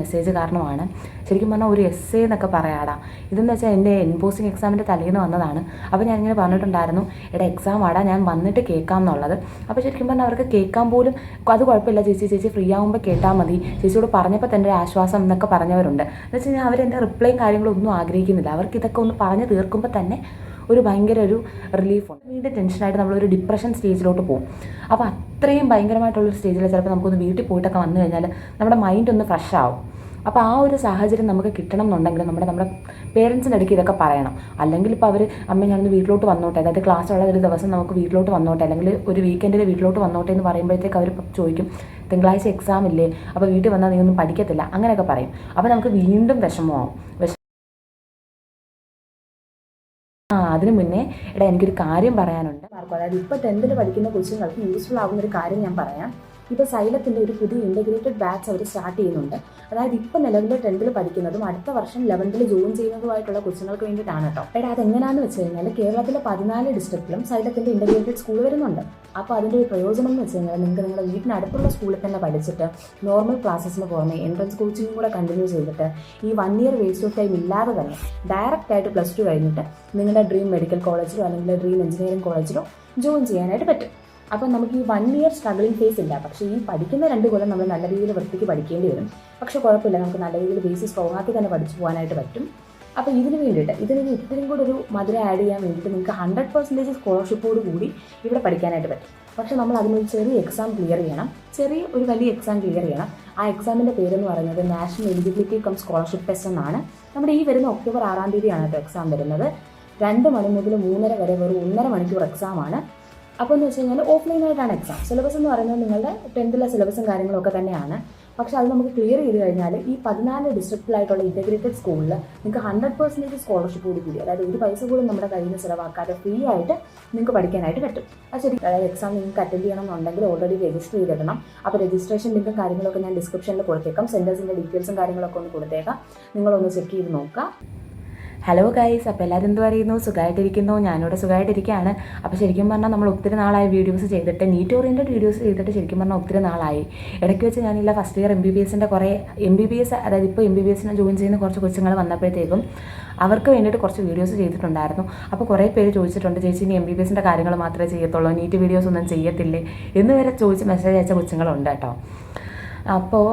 Message കാരണമാണ്. ശരിക്കും പറഞ്ഞാൽ ഒരു എസ്സേ എന്നൊക്കെ പറയാടാ. ഇതെന്ന് വെച്ചാൽ എൻ്റെ എൻപോസിങ് എക്സാമിൻ്റെ തലേന്ന് വന്നതാണ്. അപ്പോൾ ഞാനിങ്ങനെ പറഞ്ഞിട്ടുണ്ടായിരുന്നു, എടാ എക്സാം ആടാ, ഞാൻ വന്നിട്ട് കേൾക്കാം എന്നുള്ളത്. അപ്പോൾ ശരിക്കും പറഞ്ഞാൽ അവർക്ക് കേൾക്കാൻ പോലും അത് കുഴപ്പമില്ല ചേച്ചി ഫ്രീ ആകുമ്പോൾ കേട്ടാൽ മതി, ചേച്ചിയോട് പറഞ്ഞപ്പോൾ തന്നെ ഒരു ആശ്വാസം എന്നൊക്കെ പറഞ്ഞവരുണ്ട്. എന്ന് വെച്ച് കഴിഞ്ഞാൽ അവരെൻ്റെ റിപ്ലൈയും കാര്യങ്ങളും ഒന്നും ആഗ്രഹിക്കുന്നില്ല. അവർക്ക് ഇതൊക്കെ ഒന്ന് പറഞ്ഞ് തീർക്കുമ്പോൾ തന്നെ ഒരു ഭയങ്കര ഒരു റിലീഫുണ്ട്. വീണ്ടും ടെൻഷനായിട്ട് നമ്മളൊരു ഡിപ്രഷൻ സ്റ്റേജിലോട്ട് പോകും. അപ്പോൾ അത്രയും ഭയങ്കരമായിട്ടുള്ളൊരു സ്റ്റേജിൽ ചിലപ്പോൾ നമുക്കൊന്ന് വീട്ടിൽ പോയിട്ടൊക്കെ വന്നു കഴിഞ്ഞാൽ നമ്മുടെ മൈൻഡ് ഒന്ന് ഫ്രഷ് ആവും. അപ്പോൾ ആ ഒരു സാഹചര്യം നമുക്ക് കിട്ടണം എന്നുണ്ടെങ്കിൽ നമ്മുടെ പേരൻസിൻ്റെ ഇടയ്ക്ക് ഇതൊക്കെ പറയണം. അല്ലെങ്കിൽ ഇപ്പോൾ അവർ അമ്മ ഞാനൊന്ന് വീട്ടിലോട്ട് വന്നോട്ടെ, അതായത് ക്ലാസ്സുള്ള ഒരു ദിവസം നമുക്ക് വീട്ടിലോട്ട് വന്നോട്ടെ, അല്ലെങ്കിൽ ഒരു വീക്കെൻഡിൽ വീട്ടിലോട്ട് വന്നോട്ടെ എന്ന് പറയുമ്പോഴത്തേക്ക് അവർ ചോദിക്കും തിങ്കളാഴ്ച എക്സാം ഇല്ലേ, അപ്പോൾ വീട്ടിൽ വന്നാൽ നീ ഒന്നും പഠിക്കത്തില്ല, അങ്ങനെയൊക്കെ പറയും. അപ്പോൾ നമുക്ക് വീണ്ടും വിഷമമാവും. അതിന് മുന്നേ എടാ എനിക്കൊരു കാര്യം പറയാനുണ്ട്. അതായത് ഇപ്പോൾ 10th പഠിക്കുന്ന കൊച്ചുങ്ങൾക്ക് യൂസ്ഫുൾ ആകുന്നൊരു കാര്യം ഞാൻ പറയാം. ഇപ്പോൾ സൈലത്തിൻ്റെ ഒരു പുതിയ ഇൻ്റഗ്രേറ്റഡ് ബാച്ച് അവർ സ്റ്റാർട്ട് ചെയ്യുന്നുണ്ട്. അതായത് ഇപ്പോൾ നിലവിൽ 10th പഠിക്കുന്നതും അടുത്ത വർഷം 11th ജോയിൻ ചെയ്യുന്നതുമായിട്ടുള്ള കൊച്ചുങ്ങൾക്ക് വേണ്ടിയിട്ടാണ് കേട്ടോ. അതെങ്ങനെയാണെന്ന് വെച്ച് കഴിഞ്ഞാൽ കേരളത്തിലെ 14 ഡിസ്ട്രിക്റ്റിലും സൈലത്തിൻ്റെ ഇൻ്റഗ്രേറ്റഡ് സ്കൂൾ വരുന്നുണ്ട്. അപ്പോൾ അതിൻ്റെ ഒരു പ്രയോജനം എന്ന് വെച്ച് കഴിഞ്ഞാൽ നിങ്ങൾക്ക് നിങ്ങളുടെ വീട്ടിനടുത്തുള്ള സ്കൂളിൽ തന്നെ പഠിച്ചിട്ട് നോർമൽ ക്ലാസ്സസിന് പുറമെ എൻട്രൻസ് കോച്ചിങ്ങും കൂടെ കണ്ടിന്യൂ ചെയ്തിട്ട് ഈ 1 ഇയർ വേസ്റ്റ് ഓഫ് ടൈം ഇല്ലാതെ തന്നെ ഡയറക്റ്റായിട്ട് +2 കഴിഞ്ഞിട്ട് നിങ്ങളുടെ ഡ്രീം മെഡിക്കൽ കോളേജിലോ അല്ലെങ്കിൽ ഡ്രീം എഞ്ചിനീയറിംഗ് കോളേജിലോ ജോയിൻ ചെയ്യാനായിട്ട് പറ്റും. അപ്പോൾ നമുക്ക് ഈ 1 ഇയർ സ്ട്രഗ്ലിംഗ് ഫേസ് ഇല്ല. പക്ഷേ ഈ പഠിക്കുന്ന 2 കൊല്ലം നമ്മൾ നല്ല രീതിയിൽ വൃത്തിക്ക് പഠിക്കേണ്ടി വരും. പക്ഷേ കുഴപ്പമില്ല, നമുക്ക് നല്ല രീതിയിൽ ബേസ് സ്ട്രോങ് ആക്കി തന്നെ പഠിച്ചു പോകാനായിട്ട് പറ്റും. അപ്പോൾ ഇതിന് വേണ്ടിയിട്ട് ഇതിന് ഇത്രയും കൂടെ ഒരു മധുരം ആഡ് ചെയ്യാൻ വേണ്ടിയിട്ട് നിങ്ങൾക്ക് 100% സ്കോളർഷിപ്പോട് കൂടി ഇവിടെ പഠിക്കാനായിട്ട് പറ്റും. പക്ഷേ നമ്മൾ അതിനൊരു ചെറിയ എക്സാം ക്ലിയർ ചെയ്യണം, ഒരു വലിയ എക്സാം ക്ലിയർ ചെയ്യണം. ആ എക്സാമിൻ്റെ പേരെന്ന് പറയുന്നത് national eligibility come scholarship test എന്നാണ്. നമ്മുടെ ഈ വരുന്ന ഒക്ടോബർ 6 തീയതിയാണ് കേട്ടോ എക്സാം വരുന്നത്. 2 മണി മുതൽ 3:30 വരെ വെറും 1.5 മണിക്കൂർ എക്സാമാണ്. അപ്പോൾ എന്ന് വെച്ച് കഴിഞ്ഞാൽ ഓഫ്ലൈനായിട്ടാണ് എക്സാം. സിലബസ് എന്ന് പറയുന്നത് നിങ്ങളുടെ 10th സിലബസും കാര്യങ്ങളൊക്കെ തന്നെയാണ്. പക്ഷേ അത് നമുക്ക് ക്ലിയർ ചെയ്ത് കഴിഞ്ഞാൽ ഈ 14 ഡിസ്ട്രിക്റ്റിലായിട്ടുള്ള ഇൻ്റഗ്രേറ്റഡ് സ്കൂളിൽ നിങ്ങൾക്ക് 100% സ്കോളർഷിപ്പ് കൂടി, അതായത് ഒരു പൈസ പോലും നമ്മുടെ കയ്യിൽ നിന്ന് ചിലവാക്കാതെ ഫ്രീ ആയിട്ട് നിങ്ങൾക്ക് പഠിക്കാനായിട്ട് പറ്റും. അത് ശരി. അതായത് എക്സാം നിങ്ങൾക്ക് അറ്റൻഡ് ചെയ്യണമെന്നുണ്ടെങ്കിൽ ഓൾറെഡി രജിസ്റ്റർ ചെയ്തിടണം. അപ്പോൾ രജിസ്ട്രേഷൻ ലിങ്കും കാര്യങ്ങളൊക്കെ ഞാൻ ഡിസ്ക്രിപ്ഷനിൽ കൊടുത്തേക്കാം. സെൻറ്റേഴ്സിൻ്റെ ഡീറ്റെയിൽസും കാര്യങ്ങളൊക്കെ ഒന്ന് കൊടുത്തേക്കാം. നിങ്ങളൊന്ന് ചെക്ക് ചെയ്ത് നോക്കുക. ഹലോ ഗൈസ്, അപ്പോൾ എല്ലാവരും എന്ത് പറയുന്നു? സുഖമായിട്ടിരിക്കുന്നു? ഞാനിവിടെ സുഖമായിട്ടിരിക്കുകയാണ്. അപ്പോൾ ശരിക്കും പറഞ്ഞാൽ നമ്മൾ ഒത്തിരി നാളായി വീഡിയോസ് ചെയ്തിട്ട്, നീറ്റ് ഓറിയൻറ്റഡ് വീഡിയോസ് ചെയ്തിട്ട് ശരിക്കും പറഞ്ഞാൽ ഒത്തിരി നാളായി. ഇടയ്ക്ക് വെച്ച് ഞാനില്ല ഫസ്റ്റ് ഇയർ MBBSൻ്റെ കുറേ MBBS, അതായത് ഇപ്പോൾ MBBSന് ജോയിൻ ചെയ്യുന്ന കുറച്ച് കൊച്ചുങ്ങൾ വന്നപ്പോഴത്തേക്കും അവർക്ക് വേണ്ടിയിട്ട് കുറച്ച് വീഡിയോസ് ചെയ്തിട്ടുണ്ടായിരുന്നു. അപ്പോൾ കുറേ പേര് ചോദിച്ചിട്ടുണ്ട്, ചേച്ചി ഇനി MBBSൻ്റെ കാര്യങ്ങൾ മാത്രമേ ചെയ്യത്തുള്ളൂ, നീറ്റ് വീഡിയോസ് ഒന്നും ചെയ്യത്തില്ലേ എന്ന് വരെ ചോദിച്ച് മെസ്സേജ് അയച്ച കൊച്ചുങ്ങളുണ്ട് കേട്ടോ. അപ്പോൾ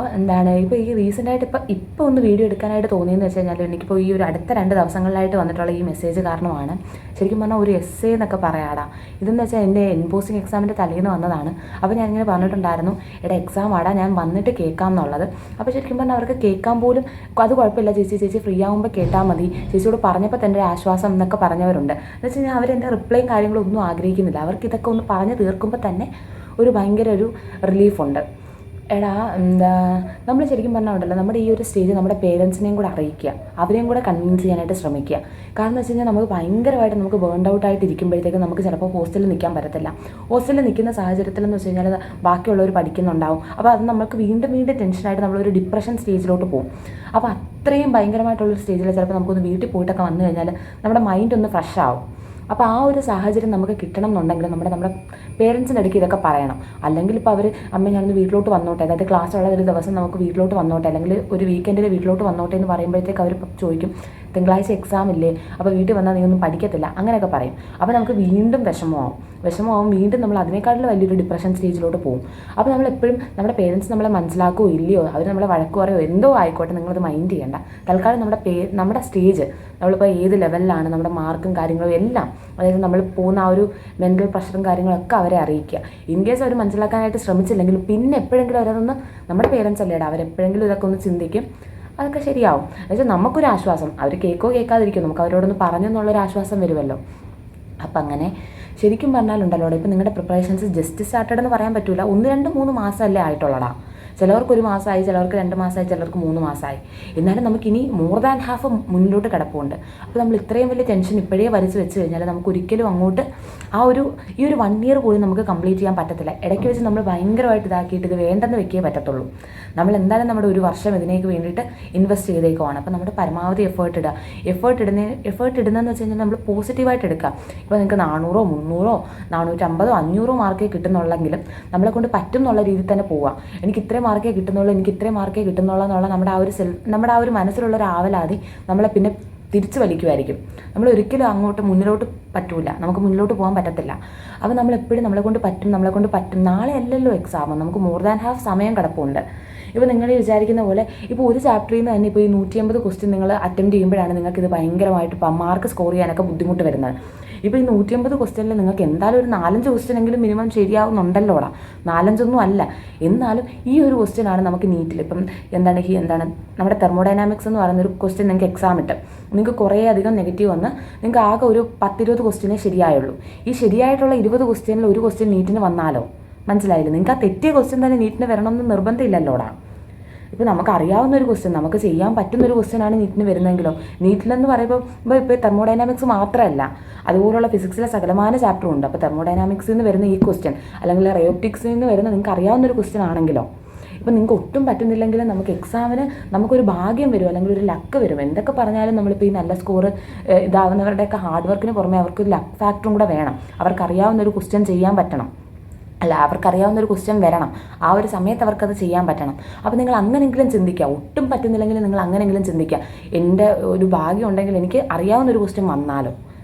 ഇപ്പോൾ ഈ റീസെൻ്റായിട്ട് ഇപ്പോൾ ഒന്ന് വീഡിയോ എടുക്കാനായിട്ട് തോന്നിയെന്ന് വെച്ച് കഴിഞ്ഞാൽ എനിക്കിപ്പോൾ ഈ ഒരു അടുത്ത 2 ദിവസങ്ങളിലായിട്ട് വന്നിട്ടുള്ള ഈ മെസ്സേജ് കാരണമാണ്. ശരിക്കും പറഞ്ഞാൽ ഒരു എസ്സേ എന്നൊക്കെ പറയാടാ. ഇതെന്ന് വെച്ചാൽ എൻ്റെ എൻപോസിങ് എക്സാമിൻ്റെ തലേന്ന് വന്നതാണ്. അപ്പോൾ ഞാനിങ്ങനെ പറഞ്ഞിട്ടുണ്ടായിരുന്നു, എടാ എക്സാം ആടാ, ഞാൻ വന്നിട്ട് കേൾക്കാം എന്നുള്ളത്. അപ്പോൾ ശരിക്കും പറഞ്ഞാൽ അവർക്ക് കേൾക്കാൻ പോലും അത് കുഴപ്പമില്ല ചേച്ചി ഫ്രീ ആകുമ്പോൾ കേട്ടാൽ മതി, ചേച്ചിയോട് പറഞ്ഞപ്പോൾ തന്നെ ഒരു ആശ്വാസം എന്നൊക്കെ പറഞ്ഞവരുണ്ട്. എന്ന് വെച്ച് കഴിഞ്ഞാൽ അവരെൻ്റെ റിപ്ലൈയും കാര്യങ്ങളും ഒന്നും ആഗ്രഹിക്കുന്നില്ല. അവർക്ക് ഇതൊക്കെ ഒന്ന് പറഞ്ഞ് തീർക്കുമ്പോൾ തന്നെ ഒരു ഭയങ്കര ഒരു റിലീഫുണ്ട്. നമ്മൾ ശരിക്കും പറഞ്ഞാൽ ഉണ്ടല്ലോ, നമ്മുടെ ഈ ഒരു സ്റ്റേജ് നമ്മുടെ പേരൻസിനെയും കൂടെ അറിയിക്കുക, അവരെയും കൂടെ കൺവിൻസ് ചെയ്യാനായിട്ട് ശ്രമിക്കുക. കാരണം എന്ന് വെച്ച് കഴിഞ്ഞാൽ നമുക്ക് ഭയങ്കരമായിട്ട് നമുക്ക് ബേൺഡ് ഔട്ടായിട്ട് ഇരിക്കുമ്പോഴത്തേക്ക് നമുക്ക് ചിലപ്പോൾ ഹോസ്റ്റലിൽ നിൽക്കാൻ പറ്റത്തില്ല. ഹോസ്റ്റലിൽ നിൽക്കുന്ന സാഹചര്യത്തിലെന്ന് വെച്ച് കഴിഞ്ഞാൽ ബാക്കിയുള്ളവർ പഠിക്കുന്നുണ്ടാവും. അപ്പോൾ അത് നമുക്ക് വീണ്ടും ടെൻഷനായിട്ട് നമ്മളൊരു ഡിപ്രഷൻ സ്റ്റേജിലോട്ട് പോകും. അപ്പോൾ അത്രയും ഭയങ്കരമായിട്ടുള്ളൊരു സ്റ്റേജിൽ ചിലപ്പോൾ നമുക്കൊന്ന് വീട്ടിൽ പോയിട്ടൊക്കെ വന്നു കഴിഞ്ഞാൽ നമ്മുടെ മൈൻഡ് ഒന്ന് ഫ്രഷ് ആവും. അപ്പോൾ ആ ഒരു സാഹചര്യം നമുക്ക് കിട്ടണം എന്നുണ്ടെങ്കിൽ നമ്മുടെ പേരൻസിൻ്റെ ഇടയ്ക്ക് ഇതൊക്കെ പറയണം. അല്ലെങ്കിൽ ഇപ്പോൾ അവർ അമ്മ ഞാനൊന്ന് വീട്ടിലോട്ട് വന്നോട്ടെ, അതായത് ക്ലാസ്സുള്ള ഒരു ദിവസം നമുക്ക് വീട്ടിലോട്ട് വന്നോട്ടെ, അല്ലെങ്കിൽ ഒരു വീക്കെൻഡിൽ വീട്ടിലോട്ട് വന്നോട്ടെ എന്ന് പറയുമ്പോഴത്തേക്ക് അവർ ചോദിക്കും തിങ്കളാഴ്ച എക്സാം ഇല്ലേ, അപ്പോൾ വീട്ടിൽ വന്നാൽ നീ ഒന്നും പഠിക്കത്തില്ല, അങ്ങനെയൊക്കെ പറയും. അപ്പോൾ നമുക്ക് വീണ്ടും വിഷമമാവും. വീണ്ടും നമ്മൾ അതിനേക്കാളും വലിയൊരു ഡിപ്രഷൻ സ്റ്റേജിലോട്ട് പോകും. അപ്പോൾ നമ്മളെപ്പോഴും നമ്മുടെ പേരൻസ് നമ്മളെ മനസ്സിലാക്കുകയോ ഇല്ലയോ, അവർ നമ്മളെ വഴക്ക് പറയുമോ എന്തോ ആയിക്കോട്ടെ, നിങ്ങളത് മൈൻഡ് ചെയ്യേണ്ട. തൽക്കാലം നമ്മുടെ സ്റ്റേജ് നമ്മളിപ്പോൾ ഏത് ലെവലിലാണ്, നമ്മുടെ മാർക്കും കാര്യങ്ങളും എല്ലാം, അതായത് നമ്മൾ പോകുന്ന ആ ഒരു മെൻ്റൽ പ്രഷറും കാര്യങ്ങളൊക്കെ അവരെ അറിയിക്കുക. ഇൻ കേസ് അവർ മനസ്സിലാക്കാനായിട്ട് ശ്രമിച്ചില്ലെങ്കിലും പിന്നെ എപ്പോഴെങ്കിലും അവരതൊന്ന്, നമ്മുടെ പേരൻസ് അല്ലേടാ, അവരെപ്പോഴെങ്കിലും ഇതൊക്കെ ഒന്ന് ചിന്തിക്കും, അതൊക്കെ ശരിയാവും. എന്നുവെച്ചാൽ നമുക്കൊരു ആശ്വാസം, അവർ കേൾക്കാതിരിക്കും, നമുക്ക് അവരോടൊന്ന് പറഞ്ഞെന്നുള്ളൊരു ആശ്വാസം വരുമല്ലോ. അപ്പം അങ്ങനെ ശരിക്കും പറഞ്ഞാലുണ്ടല്ലോ, ഇപ്പോൾ നിങ്ങളുടെ പ്രിപ്പറേഷൻസ് ജസ്റ്റ് സ്റ്റാർട്ടഡ് എന്ന് പറയാൻ പറ്റില്ല. 1, 2, 3 മാസമല്ലേ ആയിട്ടുള്ളടാ. ചിലവർക്ക് 1 മാസമായി, ചിലവർക്ക് 2 മാസമായി, ചിലർക്ക് 3 മാസമായി. എന്നാലും നമുക്കിനി മോർ ദാൻ ഹാഫ് മുന്നിലോട്ട് കിടപ്പുണ്ട്. അപ്പോൾ നമ്മൾ ഇത്രയും വലിയ ടെൻഷൻ ഇപ്പോഴേ വരച്ച് വെച്ച് കഴിഞ്ഞാൽ നമുക്ക് ഒരിക്കലും അങ്ങോട്ട് ഈ ഒരു 1 ഇയർ പോലും നമുക്ക് കംപ്ലീറ്റ് ചെയ്യാൻ പറ്റത്തില്ല. ഇടയ്ക്ക് വെച്ച് നമ്മൾ ഭയങ്കരമായിട്ട് ഇതാക്കിയിട്ട് ഇത് വേണ്ടെന്ന് വെക്കേ പറ്റത്തുള്ളൂ. നമ്മൾ എന്തായാലും നമ്മുടെ 1 വർഷം ഇതിനേക്ക് വേണ്ടിയിട്ട് ഇൻവെസ്റ്റ് ചെയ്തേക്കുവാണ്. അപ്പോൾ നമ്മുടെ പരമാവധി എഫേർട്ട് ഇടുന്നതെന്ന് വെച്ച് കഴിഞ്ഞാൽ നമ്മൾ പോസിറ്റീവായിട്ട് എടുക്കുക. ഇപ്പോൾ നിങ്ങൾക്ക് 400, 300, 450, 500 മാർക്കേ കിട്ടുന്നുള്ളെങ്കിലും നമ്മളെ കൊണ്ട് പറ്റും എന്നുള്ള രീതിയിൽ തന്നെ പോവുക. എനിക്ക് ഇത്രയും മാർക്കേ കിട്ടുന്നുള്ളൂ, എനിക്ക് ഇത്രയും മാർക്കേ കിട്ടുന്നുള്ളൂ എന്നുള്ള നമ്മുടെ ആ ഒരു മനസ്സിലുള്ള ഒരു ആവലാതി നമ്മളെ പിന്നെ തിരിച്ചു വലിക്കുമായിരിക്കും. നമ്മൾ ഒരിക്കലും മുന്നിലോട്ട് പറ്റൂല, നമുക്ക് മുന്നിലോട്ട് പോകാൻ പറ്റത്തില്ല. അപ്പോൾ നമ്മളെപ്പോഴും നമ്മളെ കൊണ്ട് പറ്റും. നാളെ അല്ലല്ലോ എക്സാം, നമുക്ക് മോർ ദാൻ ഹാഫ് സമയം കിടപ്പുണ്ട്. ഇപ്പോൾ നിങ്ങൾ വിചാരിക്കുന്ന പോലെ ഇപ്പോൾ ഒരു ചാപ്റ്ററിൽ നിന്ന് തന്നെ ഇപ്പോൾ ഈ 150 ക്വസ്റ്റ്യൻ നിങ്ങൾ അറ്റംപ്റ്റ് ചെയ്യുമ്പോഴാണ് നിങ്ങൾക്ക് ഇത് ഭയങ്കരമായിട്ട് മാർക്ക് സ്കോർ ചെയ്യാനൊക്കെ ബുദ്ധിമുട്ട് വരുന്നത്. ഇപ്പോൾ ഈ 150 ക്വസ്റ്റ്യനിൽ നിങ്ങൾക്ക് എന്തായാലും ഒരു 4-5 ക്വസ്റ്റ്യനെങ്കിലും മിനിമം ശരിയാവുന്നുണ്ടല്ലോടാ. 4-5 അല്ല, എന്നാലും ഈ ഒരു ക്വസ്റ്റ്യനാണ് നമുക്ക് നീറ്റിൽ ഇപ്പം എന്താണ് നമ്മുടെ തെർമോഡൈനാമിക്സ് എന്ന് പറയുന്നൊരു ക്വസ്റ്റ്യൻ നിങ്ങൾക്ക് എക്സാം ഇട്ട് നിങ്ങൾക്ക് കുറേ അധികം നെഗറ്റീവ് വന്ന് നിങ്ങൾക്ക് ആകെ ഒരു 10-20 ക്വസ്റ്റ്യനേ ശരിയായുള്ളൂ. ഈ ശരിയായിട്ടുള്ള 20 ക്വസ്റ്റ്യനിൽ ഒരു ക്വസ്റ്റ്യൻ നീറ്റിന് വന്നാലോ? മനസ്സിലായില്ലേ? നിങ്ങൾക്ക് ആ തെറ്റിയ ക്വസ്റ്റ്യൻ തന്നെ നീറ്റിന് വരണമെന്ന് നിർബന്ധമില്ലല്ലോടാ. ഇപ്പോൾ നമുക്ക് അറിയാവുന്ന ഒരു ക്വസ്റ്റ്യൻ, നമുക്ക് ചെയ്യാൻ പറ്റുന്നൊരു ക്വസ്റ്റ്യനാണ് നീറ്റിന് വരുന്നതെങ്കിലോ, നീറ്റിലെന്ന് പറയുമ്പോൾ ഇപ്പോൾ തെർമോഡൈനാമിക്സ് മാത്രമല്ല, അതുപോലുള്ള ഫിസിക്സിലെ സകലമാന ചാപ്റ്ററും ഉണ്ട്. അപ്പോൾ തെർമോഡൈനാമിക്സിൽ നിന്ന് വരുന്ന ഈ ക്വസ്റ്റ്യൻ അല്ലെങ്കിൽ റയോപ്റ്റിക്സിൽ നിന്ന് വരുന്ന നിങ്ങൾക്ക് അറിയാവുന്നൊരു ക്വസ്റ്റ്യൻ ആണെങ്കിലോ, ഇപ്പോൾ നിങ്ങൾക്ക് ഒട്ടും പറ്റുന്നില്ലെങ്കിൽ നമുക്ക് എക്സാമിന് നമുക്കൊരു ഭാഗ്യം വരും അല്ലെങ്കിൽ ഒരു ലക്ക് വരും. എന്തൊക്കെ പറഞ്ഞാലും നമ്മളിപ്പോൾ ഈ നല്ല സ്കോർ ഇതാവുന്നവരുടെയൊക്കെ ഹാർഡ് വർക്കിന് പുറമെ അവർക്ക് ലക്ക് ഫാക്ടറും കൂടെ വേണം. അവർക്കറിയാവുന്നൊരു ക്വസ്റ്റ്യൻ ചെയ്യാൻ പറ്റണം, അവർക്കറിയാവുന്നൊരു ക്വസ്റ്റ്യൻ വരണം. ആ ഒരു സമയത്ത് അവർക്കത് ചെയ്യാൻ പറ്റണം. അപ്പോൾ നിങ്ങൾ അങ്ങനെയെങ്കിലും ചിന്തിക്കുക. ഒട്ടും പറ്റുന്നില്ലെങ്കിൽ നിങ്ങൾ അങ്ങനെയെങ്കിലും ചിന്തിക്കുക, എൻ്റെ ഒരു ഭാഗ്യം ഉണ്ടെങ്കിൽ എനിക്ക് അറിയാവുന്നൊരു ക്വസ്റ്റ്യൻ വന്നാലോ.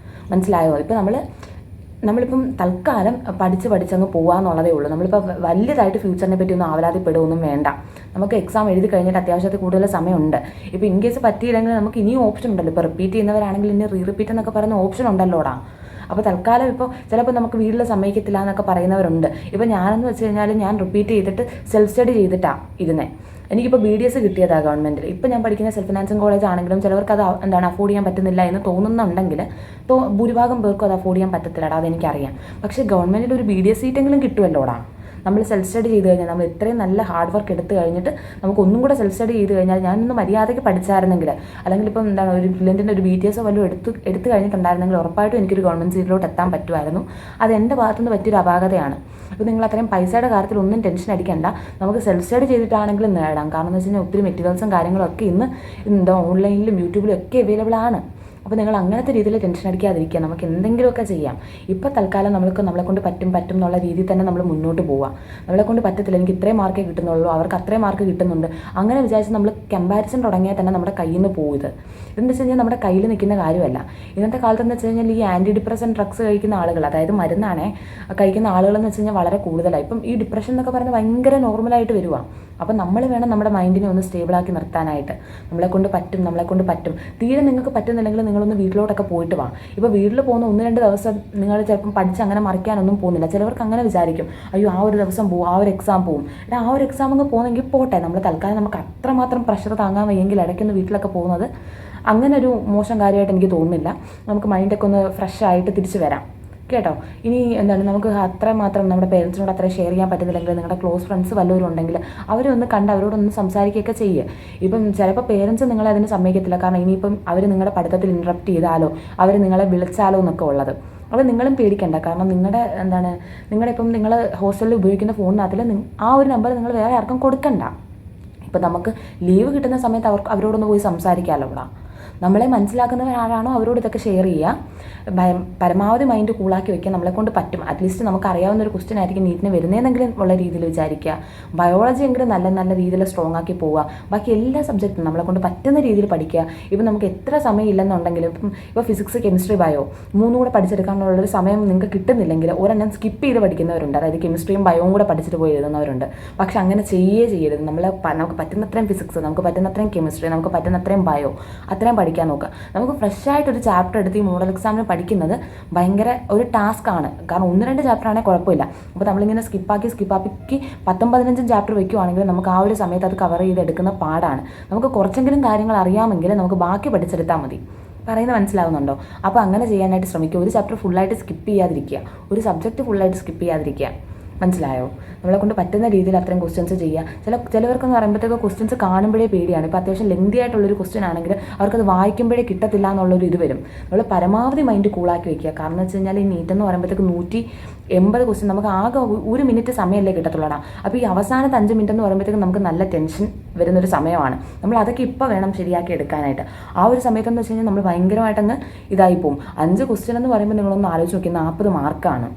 മനസ്സിലായോ? ഇപ്പോൾ നമ്മളിപ്പം തൽക്കാലം പഠിച്ചങ്ങ് പോകാമെന്നുള്ളതേ ഉള്ളൂ. നമ്മളിപ്പോൾ വലിയതായിട്ട് ഫ്യൂച്ചറിനെ പറ്റി ഒന്നും ആവലാതിപ്പെടുകയൊന്നും വേണ്ട. നമുക്ക് എക്സാം എഴുതി കഴിഞ്ഞിട്ട് അത്യാവശ്യത്തിൽ കൂടുതൽ സമയമുണ്ട്. ഇപ്പോൾ ഇൻ കേസ് പറ്റിയില്ലെങ്കിൽ നമുക്ക് ഇനിയും ഓപ്ഷൻ ഉണ്ടല്ലോ. ഇപ്പോൾ റിപ്പീറ്റ് ചെയ്യുന്നവരാണെങ്കിൽ ഇനി റിപ്പീറ്റ് എന്നൊക്കെ പറയുന്ന ഓപ്ഷൻ ഉണ്ടല്ലോടാ. അപ്പോൾ തൽക്കാലം ഇപ്പോൾ ചിലപ്പോൾ നമുക്ക് വീട്ടിൽ സമ്മതിക്കത്തില്ല എന്നൊക്കെ പറയുന്നവരുണ്ട്. ഇപ്പോൾ ഞാനെന്ന് വെച്ച് കഴിഞ്ഞാൽ ഞാൻ റിപ്പീറ്റ് ചെയ്തിട്ട് സെൽഫ് സ്റ്റഡി ചെയ്തിട്ടാണ് ഇരുന്നത്. എനിക്കിപ്പോൾ BDS കിട്ടിയതാണ് ഗവൺമെൻറ്റിൽ. ഇപ്പോൾ ഞാൻ പഠിക്കുന്ന സെൽഫ് ഫിനാൻസിങ് കോളേജ് ആണെങ്കിലും ചിലവർക്ക് അത് അഫോർഡ് ചെയ്യാൻ പറ്റുന്നില്ല എന്ന് തോന്നുന്നുണ്ടെങ്കിൽ ഭൂരിഭാഗം പേർക്കും അത് അഫോർഡ് ചെയ്യാൻ പറ്റത്തില്ലടാ, അതെനിക്കറിയാം. പക്ഷേ ഗവൺമെൻറ്റിൽ ഒരു BDS സീറ്റെങ്കിലും കിട്ടുമല്ലോടാ. നമ്മൾ സെൽഫ് സ്റ്റഡി ചെയ്ത് കഴിഞ്ഞാൽ, നമ്മൾ ഇത്രയും നല്ല ഹാർഡ് വർക്ക് എടുത്തു കഴിഞ്ഞിട്ട് നമുക്ക് ഒന്നും കൂടെ സെൽഫ് സ്റ്റഡി ചെയ്ത് കഴിഞ്ഞാൽ, ഞാനൊന്ന് മര്യാദയ്ക്ക് പഠിച്ചായിരുന്നെങ്കിൽ അല്ലെങ്കിൽ ഇപ്പം ഒരു ബ്രില്യൻറ്റിൻ്റെ ഒരു BTS വല്ലതും എടുത്തു കഴിഞ്ഞിട്ടുണ്ടായിരുന്നെങ്കിൽ ഉറപ്പായിട്ടും എനിക്കൊരു ഗവൺമെൻറ് സീറ്റിലോട്ട് എത്താൻ പറ്റുമായിരുന്നു. അത് എൻ്റെ ഭാഗത്തുനിന്ന് പറ്റിയൊരു അപാകതയാണ്. അപ്പോൾ നിങ്ങൾ അത്രയും പൈസയുടെ കാര്യത്തിൽ ഒന്നും ടെൻഷൻ അടിക്കേണ്ട. നമുക്ക് സെൽഫ് സ്റ്റഡി ചെയ്തിട്ടാണെങ്കിലും നേടാം. കാരണം എന്ന് വെച്ച് കഴിഞ്ഞാൽ ഒത്തിരി മെറ്റീരിയൽസും കാര്യങ്ങളൊക്കെ ഇന്ന് ഓൺലൈനിലും യൂട്യൂബിലും ഒക്കെ അവൈലബിൾ ആണ്. അപ്പോൾ നിങ്ങൾ അങ്ങനത്തെ രീതിയിൽ ടെൻഷൻ അടിക്കാതിരിക്കുക. നമുക്ക് എന്തെങ്കിലുമൊക്കെ ചെയ്യാം. ഇപ്പോൾ തൽക്കാലം നമ്മളെ കൊണ്ട് പറ്റും എന്നുള്ള രീതിയിൽ തന്നെ നമ്മൾ മുന്നോട്ട് പോവാം. നമ്മളെ കൊണ്ട് പറ്റത്തില്ല, എനിക്ക് ഇത്രയും മാർക്കേ കിട്ടുന്നുള്ളൂ, അവർക്ക് അത്രയും മാർക്ക് കിട്ടുന്നുണ്ട്, അങ്ങനെ വിചാരിച്ച് നമ്മൾ കമ്പാരിസൺ തുടങ്ങിയാൽ തന്നെ നമ്മുടെ കയ്യിൽ നിന്ന് പോയത്. ഇതെന്ന് വെച്ച് കഴിഞ്ഞാൽ നമ്മുടെ കയ്യിൽ നിൽക്കുന്ന കാര്യമല്ല. ഇന്നത്തെ കാലത്ത് എന്ന് വെച്ച് കഴിഞ്ഞാൽ ഈ ആൻറ്റി ഡിപ്രഷൻ ഡ്രഗ്സ് കഴിക്കുന്ന ആളുകൾ, അതായത് മരുന്നാണേ കഴിക്കുന്ന ആളുകളെന്ന് വെച്ച് കഴിഞ്ഞാൽ വളരെ കൂടുതലായി. ഇപ്പം ഈ ഡിപ്രഷൻ എന്നൊക്കെ പറയുന്നത് ഭയങ്കര നോർമലായിട്ട് വരുക. അപ്പം നമ്മൾ വേണം നമ്മുടെ മൈൻഡിനെ ഒന്ന് സ്റ്റേബിളാക്കി നിർത്താനായിട്ട്. നമ്മളെ കൊണ്ട് പറ്റും. തീരെ നിങ്ങൾക്ക് പറ്റുന്നില്ലെങ്കിൽ നിങ്ങളൊന്ന് വീട്ടിലോട്ടൊക്കെ പോയിട്ട് വാ. ഇപ്പോൾ വീട്ടിൽ പോകുന്ന 1-2 ദിവസം നിങ്ങൾ ചിലപ്പം പഠിച്ച് അങ്ങനെ മറിക്കാനൊന്നും പോകുന്നില്ല. ചിലവർക്ക് അങ്ങനെ വിചാരിക്കും, അയ്യോ ആ ഒരു ദിവസം പോകും, ആ ഒരു എക്സാം പോകും. ആ ഒരു എക്സാം അങ്ങ് പോകുന്നെങ്കിൽ പോട്ടെ, നമ്മൾ തൽക്കാലം നമുക്ക് അത്രമാത്രം പ്രഷർ താങ്ങാൻ വയ്യെങ്കിൽ ഇടയ്ക്കൊന്ന് വീട്ടിലൊക്കെ പോകുന്നത് അങ്ങനെ ഒരു മോശം കാര്യമായിട്ട് എനിക്ക് തോന്നുന്നില്ല. നമുക്ക് മൈൻഡൊക്കെ ഒന്ന് ഫ്രഷ് ആയിട്ട് തിരിച്ച് വരാം കേട്ടോ. ഇനി നമുക്ക് അത്രമാത്രം നമ്മുടെ പേരൻസിനോട് അത്ര ഷെയർ ചെയ്യാൻ പറ്റുന്നില്ലെങ്കിൽ നിങ്ങളുടെ ക്ലോസ് ഫ്രണ്ട്സ് വല്ലവരും ഉണ്ടെങ്കിൽ അവരൊന്ന് കണ്ട് അവരോടൊന്ന് സംസാരിക്കുകയൊക്കെ ചെയ്യുക. ഇപ്പം ചിലപ്പോൾ പേരൻസ് നിങ്ങളെ അതിന് സമ്മതിക്കത്തില്ല. കാരണം ഇനിയിപ്പം അവർ നിങ്ങളുടെ പഠിത്തത്തിൽ ഇൻട്രപ്റ്റ് ചെയ്താലോ അവർ നിങ്ങളെ വിളിച്ചാലോ എന്നൊക്കെ ഉള്ളത്. അപ്പോൾ നിങ്ങളും പേടിക്കണ്ട. കാരണം നിങ്ങളിപ്പം നിങ്ങൾ ഹോസ്റ്റലിൽ ഉപയോഗിക്കുന്ന ഫോണിനകത്തിൽ ആ ഒരു നമ്പർ നിങ്ങൾ വേറെ ആർക്കും കൊടുക്കണ്ട. ഇപ്പം നമുക്ക് ലീവ് കിട്ടുന്ന സമയത്ത് അവരോടൊന്ന് പോയി സംസാരിക്കാമല്ലോ. ഇവിടെ നമ്മളെ മനസ്സിലാക്കുന്നവരാരാണോ അവരോട് ഇതൊക്കെ ഷെയർ ചെയ്യുക. പരമാവധി മൈൻഡ് കൂളാക്കി വയ്ക്കുക. നമ്മളെ കൊണ്ട് പറ്റും. അറ്റ്ലീസ്റ്റ് നമുക്ക് അറിയാവുന്ന ഒരു ക്വസ്റ്റ്യൻ ആയിരിക്കും നീറ്റിന് വരുന്നതെന്നെങ്കിലും ഉള്ള രീതിയിൽ വിചാരിക്കുക. ബയോളജി എങ്കിലും നല്ല രീതിയിൽ സ്ട്രോങ് ആക്കി പോവുക. ബാക്കി എല്ലാ സബ്ജക്റ്റും നമ്മളെ കൊണ്ട് പറ്റുന്ന രീതിയിൽ പഠിക്കുക. ഇപ്പം നമുക്ക് എത്ര സമയം ഇല്ലെന്നുണ്ടെങ്കിലും ഇപ്പോൾ ഫിസിക്സ്, കെമിസ്ട്രി, ബയോ 3 കൂടെ പഠിച്ചെടുക്കാനുള്ളൊരു സമയം നിങ്ങൾക്ക് കിട്ടുന്നില്ലെങ്കിൽ ഒരെണ്ണം സ്കിപ്പ് ചെയ്ത് പഠിക്കുന്നവരുണ്ട്. അതായത് കെമിസ്ട്രിയും ബയോയും കൂടെ പഠിച്ചിട്ട് പോയി എഴുതുന്നവരുണ്ട്. പക്ഷെ അങ്ങനെ ചെയ്യരുത്. നമുക്ക് പറ്റുന്നത്രയും ഫിസിക്സ്, നമുക്ക് പറ്റുന്നത്രയും കെമിസ്ട്രി, നമുക്ക് പറ്റുന്നത്രയും ബയോ അത്രയും പഠിക്കാൻ നോക്കുക. നമുക്ക് ഫ്രഷ് ആയിട്ടൊരു ചാപ്റ്റർ എടുത്ത് ഈ മോഡൽ എക്സാമിന് പഠിക്കുന്നത് ഭയങ്കര ഒരു ടാസ്ക്കാണ്. കാരണം 1-2 ചാപ്റ്റർ ആണെങ്കിൽ കുഴപ്പമില്ല. അപ്പോൾ നമ്മളിങ്ങനെ സ്കിപ്പാക്കി 10-15 ചാപ്റ്റർ വയ്ക്കുവാണെങ്കിൽ നമുക്ക് ആ ഒരു സമയത്ത് അത് കവർ ചെയ്തെടുക്കുന്ന പാടാണ്. നമുക്ക് കുറച്ചെങ്കിലും കാര്യങ്ങൾ അറിയാമെങ്കിൽ നമുക്ക് ബാക്കി പഠിച്ചെടുത്താൽ മതി. പറയുന്നത് മനസ്സിലാവുന്നുണ്ടോ? അപ്പോൾ അങ്ങനെ ചെയ്യാനായിട്ട് ശ്രമിക്കുക. ഒരു ചാപ്റ്റർ ഫുള്ളായിട്ട് സ്കിപ്പ് ചെയ്യാതിരിക്കുക. ഒരു സബ്ജക്റ്റ് ഫുള്ളായിട്ട് സ്കിപ്പ് ചെയ്യാതിരിക്കുക. മനസ്സിലായോ? നമ്മളെ കൊണ്ട് പറ്റുന്ന രീതിയിൽ അത്രയും ക്വസ്റ്റ്യൻസ് ചെയ്യുക. ചിലവർക്കെന്ന് പറയുമ്പോഴത്തേക്ക് ക്വസ്റ്റ്യൻസ് കാണുമ്പോഴേ പേടിയാണ്. ഇപ്പോൾ അത്യാവശ്യം ലെങ്തി ആയിട്ടുള്ളൊരു ക്വസ്റ്റ്യൻ ആണെങ്കിൽ അവർക്കത് വായിക്കുമ്പോഴേ കിട്ടത്തില്ല എന്നുള്ളൊരു ഇത് വരും. നമ്മൾ പരമാവധി മൈൻഡ് കൂളാക്കി വയ്ക്കുക. കാരണം എന്ന് വെച്ച് കഴിഞ്ഞാൽ ഈ നീറ്റ് എന്ന് പറയുമ്പോഴത്തേക്ക് 180 ക്വസ്റ്റ്യൻ നമുക്ക് ആകെ 1 മിനിറ്റ് സമയമല്ലേ കിട്ടത്തുള്ളൂ. അപ്പോൾ ഈ അവസാനത്തെ 5 മിനിറ്റ് എന്ന് പറയുമ്പോഴത്തേക്ക് നമുക്ക് നല്ല ടെൻഷൻ വരുന്നൊരു സമയമാണ്. നമ്മൾ അതൊക്കെ ഇപ്പോൾ വേണം ശരിയാക്കി എടുക്കാനായിട്ട്. ആ ഒരു സമയത്തെന്ന് വെച്ച് കഴിഞ്ഞാൽ നമ്മൾ ഭയങ്കരമായിട്ടങ്ങ് ഇതായി പോകും. 5 ക്വസ്റ്റ്യൻ എന്ന് പറയുമ്പോൾ നിങ്ങളൊന്ന് ആലോചിച്ച് നോക്കി, 40 മാർക്കാണ്.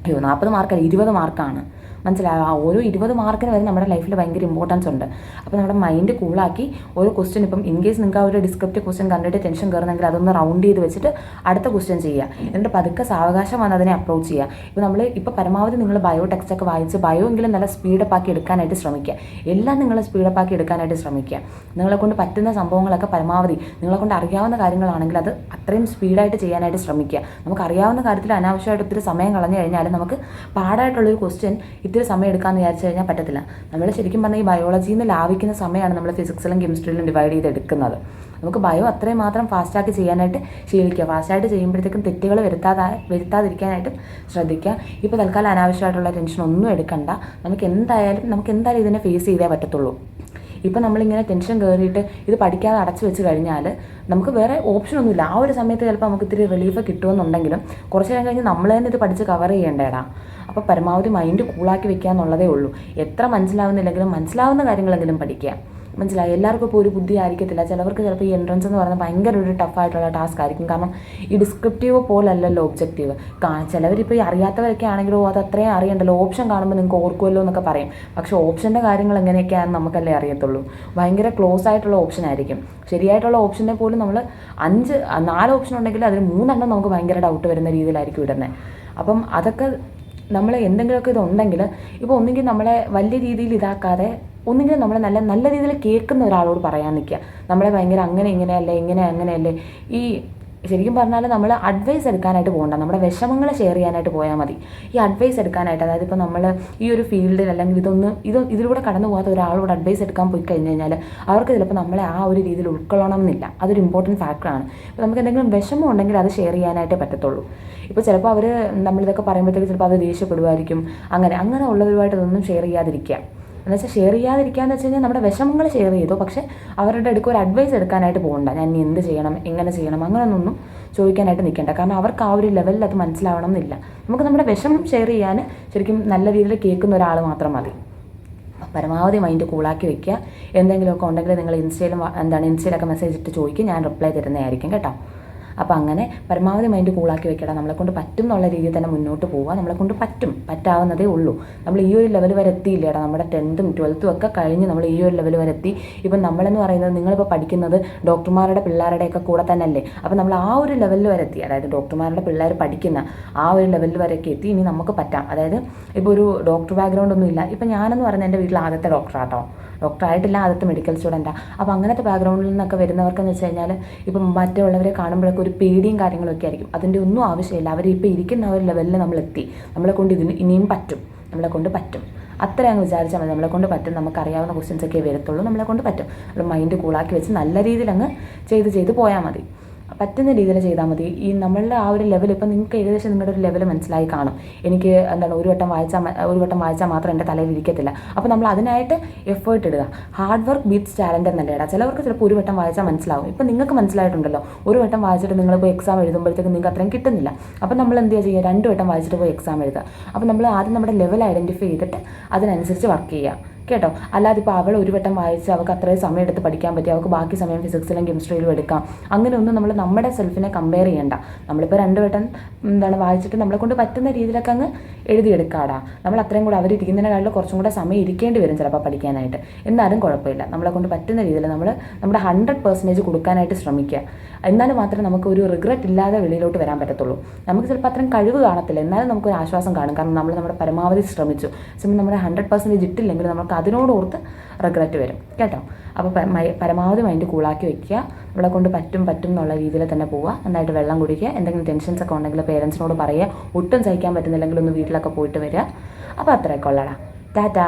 40 മാർക്കല്ല, 20 മാർക്കാണ്. മനസ്സിലായോ? ഓരോ 20 മാർക്കിന് വരെ നമ്മുടെ ലൈഫിൽ ഭയങ്കര ഇമ്പോർട്ടൻസ് ഉണ്ട്. അപ്പോൾ നമ്മുടെ മൈൻഡ് കൂളാക്കി ഓരോ ക്വസ്റ്റ്യൻ, ഇപ്പം ഇൻ കേസ് നിങ്ങൾക്ക് ആ ഒരു ഡിസ്ക്രിപ്റ്റീവ് ക്വസ്റ്റ്യൻ കണ്ടിട്ട് ടെൻഷൻ കയറുന്നെങ്കിൽ അതൊന്ന് റൗണ്ട് ചെയ്ത് വെച്ചിട്ട് അടുത്ത ക്വസ്റ്റ്യൻ ചെയ്യുക. എന്നിട്ട് പതുക്കെ സാവകാശം വന്ന് അതിനെ അപ്രോച്ച് ചെയ്യുക. ഇപ്പോൾ നമ്മൾ ഇപ്പോൾ പരമാവധി നിങ്ങൾ ബയോ ടെക്സ്റ്റൊക്കെ വായിച്ച് ബയോ എങ്കിലും നല്ല സ്പീഡപ്പ് ആക്കി എടുക്കാനായിട്ട് ശ്രമിക്കുക. എല്ലാം നിങ്ങൾ സ്പീഡപ്പ് ആക്കി എടുക്കാനായിട്ട് ശ്രമിക്കുക. നിങ്ങളെ കൊണ്ട് പറ്റുന്ന സംഭവങ്ങളൊക്കെ പരമാവധി നിങ്ങളെ കൊണ്ട് അറിയാവുന്ന കാര്യങ്ങളാണെങ്കിൽ അത് അത്രയും സ്പീഡായിട്ട് ചെയ്യാനായിട്ട് ശ്രമിക്കുക. നമുക്ക് അറിയാവുന്ന കാര്യത്തിൽ അനാവശ്യമായിട്ട് ഒത്തിരി സമയം കളഞ്ഞു കഴിഞ്ഞാൽ നമുക്ക് പാടായിട്ടുള്ളൊരു ക്വസ്റ്റ്യൻ ഇത്തിരി സമയം എടുക്കാമെന്ന് വിചാരിച്ചു കഴിഞ്ഞാൽ പറ്റത്തില്ല. നമ്മൾ ശരിക്കും പറഞ്ഞാൽ ഈ ബയോളജിയിൽ നിന്ന് ലാഭിക്കുന്ന സമയമാണ് നമ്മൾ ഫിസിക്സിലും കെമിസ്ട്രിയിലും ഡിവൈഡ് ചെയ്ത് എടുക്കുന്നത്. നമുക്ക് ബയോ അത്രയും മാത്രം ഫാസ്റ്റാക്കി ചെയ്യാനായിട്ട് ശീലിക്കുക. ഫാസ്റ്റായിട്ട് ചെയ്യുമ്പോഴത്തേക്കും തെറ്റുകൾ വരുത്താതിരിക്കാനായിട്ടും ശ്രദ്ധിക്കുക. ഇപ്പോൾ തൽക്കാലം അനാവശ്യമായിട്ടുള്ള ടെൻഷൻ ഒന്നും എടുക്കണ്ട. നമുക്ക് എന്തായാലും ഇതിനെ ഫേസ് ചെയ്തേ പറ്റത്തുള്ളൂ. ഇപ്പോൾ നമ്മളിങ്ങനെ ടെൻഷൻ കയറിയിട്ട് ഇത് പഠിക്കാതെ അടച്ചു വെച്ച് കഴിഞ്ഞാൽ നമുക്ക് വേറെ ഓപ്ഷനൊന്നുമില്ല. ആ ഒരു സമയത്ത് ചിലപ്പോൾ നമുക്ക് ഇത്തിരി റിലീഫ് കിട്ടുമെന്നുണ്ടെങ്കിലും കുറച്ച് നേരം കഴിഞ്ഞ് നമ്മൾ തന്നെ ഇത് പഠിച്ച് കവർ ചെയ്യേണ്ടേടാ. അപ്പോൾ പരമാവധി മൈൻഡ് കൂളാക്കി വെക്കുക എന്നുള്ളതേ ഉള്ളൂ. എത്ര മനസ്സിലാവുന്നില്ലെങ്കിലും മനസ്സിലാവുന്ന കാര്യങ്ങളെങ്കിലും പഠിക്കുക. മനസ്സിലായി? എല്ലാവർക്കും ഇപ്പോൾ ഒരു ബുദ്ധി ആയിരിക്കത്തില്ല. ചിലവർക്ക് ചിലപ്പോൾ ഈ എൻട്രൻസ് എന്ന് പറയുന്നത് ഭയങ്കര ഒരു ടഫായിട്ടുള്ള ടാസ്ക് ആയിരിക്കും. കാരണം ഈ ഡിസ്ക്രിപ്റ്റീവ് പോലല്ലല്ലോ ഒബ്ജക്റ്റീവ്. ചിലവരിപ്പോൾ ഈ അറിയാത്തവരൊക്കെ ആണെങ്കിലോ അത് അത്രയും അറിയണ്ടല്ലോ, ഓപ്ഷൻ കാണുമ്പോൾ നിങ്ങൾക്ക് ഓർക്കുമല്ലോ എന്നൊക്കെ പറയും. പക്ഷേ ഓപ്ഷൻ്റെ കാര്യങ്ങൾ എങ്ങനെയൊക്കെയാണെന്ന് നമുക്കല്ലേ അറിയത്തുള്ളൂ. ഭയങ്കര ക്ലോസ് ആയിട്ടുള്ള ഓപ്ഷൻ ആയിരിക്കും. ശരിയായിട്ടുള്ള ഓപ്ഷനെ പോലും നമ്മൾ 4 ഓപ്ഷൻ ഉണ്ടെങ്കിൽ അതിൽ 3 നമുക്ക് ഭയങ്കര ഡൗട്ട് വരുന്ന രീതിയിലായിരിക്കും ഇടുന്നത്. അപ്പം അതൊക്കെ നമ്മൾ എന്തെങ്കിലുമൊക്കെ ഇതുണ്ടെങ്കിൽ ഇപ്പോൾ ഒന്നുകിൽ നമ്മളെ വലിയ രീതിയിൽ ഇതാക്കാതെ ഒന്നുകിൽ നമ്മളെ നല്ല രീതിയിൽ കേൾക്കുന്ന ഒരാളോട് പറയാൻ നിൽക്കുക. നമ്മളെ ഭയങ്കര അങ്ങനെയല്ലേ അങ്ങനെയല്ലേ ഈ ശരിക്കും പറഞ്ഞാൽ നമ്മൾ അഡ്വൈസ് എടുക്കാനായിട്ട് പോകണ്ട. നമ്മുടെ വിഷമങ്ങൾ ഷെയർ ചെയ്യാനായിട്ട് പോയാൽ മതി. ഈ അഡ്വൈസ് എടുക്കാനായിട്ട്, അതായത് ഇപ്പോൾ നമ്മൾ ഈ ഒരു ഫീൽഡിൽ അല്ലെങ്കിൽ ഇതിലൂടെ കടന്നു പോകാത്ത ഒരാളോട് അഡ്വൈസ് എടുക്കാൻ പോയി കഴിഞ്ഞ് കഴിഞ്ഞാൽ അവർക്ക് ചിലപ്പോൾ നമ്മളെ ആ ഒരു രീതിയിൽ ഉൾക്കൊള്ളണം എന്നില്ല. അതൊരു ഇമ്പോർട്ടൻറ്റ് ഫാക്ടറാണ്. ഇപ്പോൾ നമുക്ക് എന്തെങ്കിലും വിഷമം ഉണ്ടെങ്കിൽ അത് ഷെയർ ചെയ്യാനായിട്ടേ പറ്റത്തുള്ളൂ. ഇപ്പോൾ ചിലപ്പോൾ അവർ നമ്മളിതൊക്കെ പറയുമ്പോഴത്തേക്ക് ചിലപ്പോൾ അവർ ദേഷ്യപ്പെടുമായിരിക്കും. അങ്ങനെ ഉള്ളവരുമായിട്ട് ഇതൊന്നും ഷെയർ ചെയ്യാതിരിക്കുക. എന്നുവെച്ചാൽ ഷെയർ ചെയ്യാതിരിക്കുകയെന്ന് വെച്ച് കഴിഞ്ഞാൽ നമ്മുടെ വിഷമങ്ങൾ ഷെയർ ചെയ്തു, പക്ഷേ അവരുടെ അടുക്ക് ഒരു അഡ്വൈസ് എടുക്കാനായിട്ട് പോകണ്ട. ഞാൻ ഇനി എന്ത് ചെയ്യണം, എങ്ങനെ ചെയ്യണം, അങ്ങനെയൊന്നും ചോദിക്കാനായിട്ട് നിൽക്കേണ്ട. കാരണം അവർക്ക് ആ ഒരു ലെവലിൽ അത് മനസ്സിലാവണം എന്നില്ല. നമുക്ക് നമ്മുടെ വിഷമം ഷെയർ ചെയ്യാൻ ശരിക്കും നല്ല രീതിയിൽ കേൾക്കുന്ന ഒരാൾ മാത്രം മതി. പരമാവധി മൈൻഡ് കൂളാക്കി വെക്കുക. എന്തെങ്കിലുമൊക്കെ ഉണ്ടെങ്കിൽ നിങ്ങൾ ഇൻസ്റ്റയിലൊക്കെ മെസ്സേജ് ഇട്ട് ചോദിക്കും, ഞാൻ റിപ്ലൈ തരുന്നതായിരിക്കും കേട്ടോ. അപ്പോൾ അങ്ങനെ പരമാവധി മൈൻഡ് കൂളാക്കി വെക്കണം. നമ്മളെക്കൊണ്ട് പറ്റും എന്നുള്ള രീതിയിൽ തന്നെ മുന്നോട്ട് പോവുക. നമ്മളെക്കൊണ്ട് പറ്റാവുന്നതേ ഉള്ളൂ. നമ്മൾ ഈ ഒരു ലെവൽ വരെ എത്തിയില്ലേടാ. നമ്മുടെ 10th 12th ഒക്കെ കഴിഞ്ഞ് നമ്മൾ ഈ ഒരു ലെവൽ വരെ എത്തി. ഇപ്പം നമ്മളെന്ന് പറയുന്നത് നിങ്ങളിപ്പോൾ പഠിക്കുന്നത് ഡോക്ടർമാരുടെ പിള്ളേരുടെയൊക്കെ കൂടെ തന്നെ അല്ലേ. അപ്പോൾ നമ്മൾ ആ ഒരു ലെവലിൽ വരെ എത്തി. അതായത് ഡോക്ടർമാരുടെ പിള്ളേർ പഠിക്കുന്ന ആ ഒരു ലെവലിൽ വരെയൊക്കെ എത്തി. ഇനി നമുക്ക് പറ്റാം. അതായത് ഇപ്പോൾ ഒരു ഡോക്ടർ ബാക്ക്ഗ്രൗണ്ട് ഒന്നും ഇല്ല. ഇപ്പം ഞാനെന്ന് പറയുന്നത് എൻ്റെ വീട്ടിൽ ആദ്യത്തെ ഡോക്ടറാട്ടോ. ഡോക്ടറായിട്ടില്ല, ആദ്യത്തെ മെഡിക്കൽ സ്റ്റുഡൻറ്റാണ്. അപ്പോൾ അങ്ങനത്തെ ബാക്ക്ഗ്രൗണ്ടിൽ നിന്നൊക്കെ വരുന്നവർക്കെന്ന് വെച്ച് കഴിഞ്ഞാൽ ഇപ്പം മറ്റുള്ളവരെ കാണുമ്പോഴൊക്കെ ഒരു പേടിയും കാര്യങ്ങളൊക്കെ ആയിരിക്കും. അതിൻ്റെ ഒന്നും ആവശ്യമില്ല. അവരിപ്പോൾ ഇരിക്കുന്ന ഒരു ലെവലിൽ നമ്മളെത്തി. നമ്മളെ കൊണ്ട് ഇനിയും പറ്റും. അത്ര അങ്ങ് വിചാരിച്ചാൽ മതി. നമ്മളെ കൊണ്ട് പറ്റും. നമുക്കറിയാവുന്ന ക്വസ്റ്റ്യൻസൊക്കെ വരത്തുള്ളൂ. നമ്മളെ കൊണ്ട് പറ്റും. നമ്മൾ മൈൻഡ് കൂളാക്കി വെച്ച് നല്ല രീതിയിൽ അങ്ങ് ചെയ്ത് പോയാൽ മതി. പറ്റുന്ന രീതിയിൽ ചെയ്താൽ മതി. ഈ നമ്മളുടെ ആ ഒരു ലെവൽ ഇപ്പോൾ നിങ്ങൾക്ക് ഏകദേശം നിങ്ങളുടെ ഒരു ലെവൽ മനസ്സിലായി കാണും. എനിക്ക് ഒരു വട്ടം വായിച്ചാൽ മാത്രം എൻ്റെ തലയിൽ ഇരിക്കത്തില്ല. അപ്പോൾ നമ്മൾ അതിനായിട്ട് എഫേർട്ട് ഇടുക. ഹാർഡ് വർക്ക് ബീറ്റ്സ് ടാലൻ്റ് എന്നല്ലേടാ. ചിലവർക്ക് ചിലപ്പോൾ ഒരു വട്ടം വായിച്ചാൽ മനസ്സിലാവും. ഇപ്പം നിങ്ങൾക്ക് മനസ്സിലായിട്ടുണ്ടല്ലോ. ഒരു വട്ടം വായിച്ചിട്ട് നിങ്ങളിപ്പോൾ എക്സാം എഴുതുമ്പോഴത്തേക്ക് നിങ്ങൾക്ക് അത്രയും കിട്ടുന്നില്ല. അപ്പോൾ നമ്മൾ എന്ത് ചെയ്യുക, 2 വട്ടം വായിച്ചിട്ട് പോയി എക്സാം എഴുതുക. അപ്പോൾ നമ്മൾ ആദ്യം നമ്മുടെ ലെവൽ ഐഡൻറ്റിഫൈ ചെയ്തിട്ട് അതിനനുസരിച്ച് വർക്ക് ചെയ്യുക കേട്ടോ. അല്ലാതെ ഇപ്പോൾ അവൾ ഒരു വട്ടം വായിച്ച് അവൾക്ക് അത്രയും സമയം എടുത്ത് പഠിക്കാൻ പറ്റി, അവൾക്ക് ബാക്കി സമയം ഫിസിക്സിലും കെമിസ്ട്രിയിലും എടുക്കാം. അങ്ങനെയൊന്നും നമ്മൾ നമ്മുടെ സെൽഫിനെ കമ്പയർ ചെയ്യണ്ട. നമ്മളിപ്പോൾ 2 വട്ടം വായിച്ചിട്ട് നമ്മളെ കൊണ്ട് പറ്റുന്ന രീതിയിലൊക്കെ അങ്ങ് എഴുതിയെടുക്കാടാ. നമ്മൾ അത്രയും കൂടെ അവരിരിക്കുന്നതിനെക്കാളും കുറച്ചും കൂടെ സമയം ഇരിക്കേണ്ടി വരും ചിലപ്പോൾ പഠിക്കാനായിട്ട്. എന്നാലും കുഴപ്പമില്ല. നമ്മളെ കൊണ്ട് പറ്റുന്ന രീതിയിൽ നമ്മൾ നമ്മുടെ 100% കൊടുക്കാനായിട്ട് ശ്രമിക്കുക. എന്നാലും മാത്രമേ നമുക്ക് ഒരു റിഗ്രറ്റ് ഇല്ലാതെ വെളിയിലോട്ട് വരാൻ പറ്റത്തുള്ളൂ. നമുക്ക് ചിലപ്പോൾ അത്രയും കഴിവ് കാണത്തില്ല, എന്നാലും നമുക്കൊരു ആശ്വാസം കാണും. കാരണം നമ്മൾ നമ്മുടെ പരമാവധി ശ്രമിച്ചു. നമ്മുടെ 100% ഇട്ടില്ലെങ്കിൽ നമുക്ക് അതിനോടോർത്ത് റിഗ്രറ്റ് വരും കേട്ടോ. അപ്പോൾ പരമാവധി മൈൻഡ് കൂളാക്കി വെക്കുക. നമ്മളെ കൊണ്ട് പറ്റും എന്നുള്ള രീതിയിൽ തന്നെ പോവുക. നന്നായിട്ട് വെള്ളം കുടിക്കുക. എന്തെങ്കിലും ടെൻഷൻസ് ഒക്കെ ഉണ്ടെങ്കിൽ പേരൻസിനോട് പറയുക. ഒട്ടും സഹിക്കാൻ പറ്റുന്നില്ലെങ്കിൽ ഒന്ന് വീട്ടിലൊക്കെ പോയിട്ട് വരിക. അപ്പോൾ അത്രയൊക്കെ ഉള്ളടാ. ടാറ്റാ.